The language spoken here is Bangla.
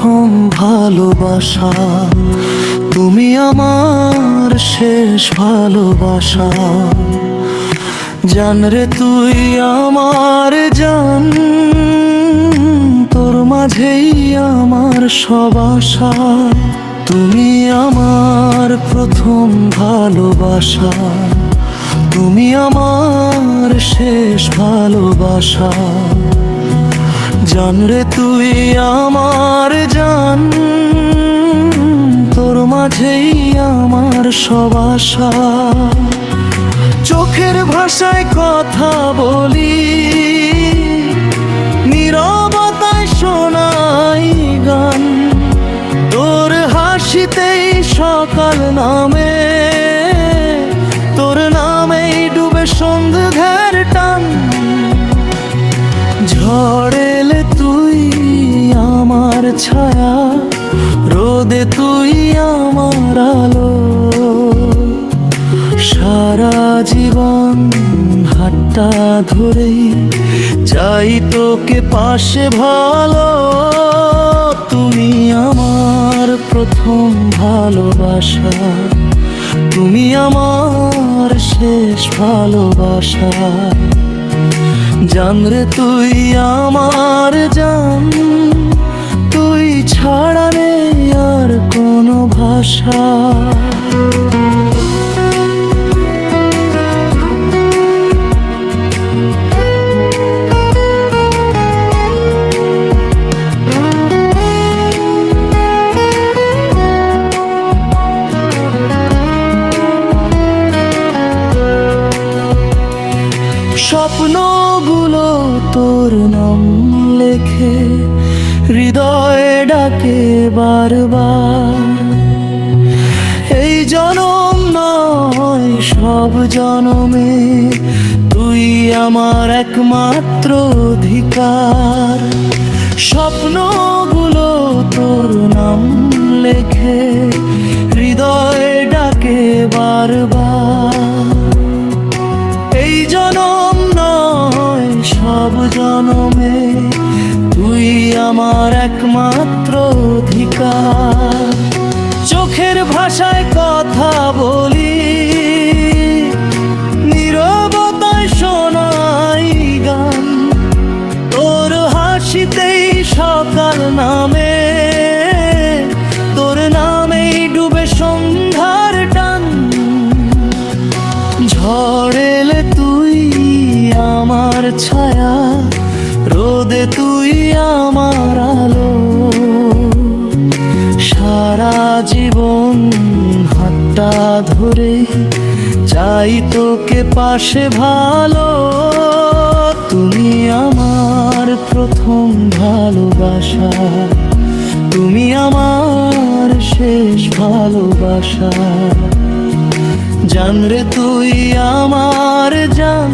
প্রথম ভালোবাসা, তুমি আমার শেষ ভালোবাসা। জান রে তুই আমার জান, তোর মাঝেই আমার সব আশা। তুমি আমার প্রথম ভালোবাসা, তুমি আমার শেষ ভালোবাসা। জান রে তুই আমার জান, তোর মাঝেই আমার সব আশা। চোখের ভাষায় কথা বলি, নীরবতায় শোনাই গান। তোর হাসিতেই সকাল নামে, তোর নামেই ডুবে সন্ধ্যার টান। ঝড় এলে তুই আমার ছায়া, রোদে তুই আমার আলো। সারা জীবন হাতটা ধরেই চাই তোকে পাশে ভালো। তুমি আমার প্রথম ভালোবাসা, তুমি আমার শেষ ভালোবাসা। জান রে তুই আমার জান, তুই ছাড়া নেই আর কোনো ভাষা। স্বপ্নগুলো তোর নাম লেখে হৃদয়ে ডাকে বারবার। এই জনম নয় সব জনমে তুই আমার একমাত্র অধিকার। স্বপ্নগুলো তোর নাম লেখে হৃদয়ে ডাকে বারবার। এই জনম নয় সব জনমে তুই আমার একমাত্র অধিকার। চোখের ভাষায় কথা বলি, নীরবতায় শোনাই গান। তোর হাসিতেই সকাল নামে, তোর নামেই ডুবে সন্ধ্যার টান। ঝড় এলে তুই আমার ছায়া, রোদে তুই আমার আলো। সারা জীবন হাতটা ধরে চাই তোকে পাশে ভালো। তুমি আমার প্রথম ভালোবাসা, তুমি আমার শেষ ভালোবাসা। জান রে তুই আমার জান,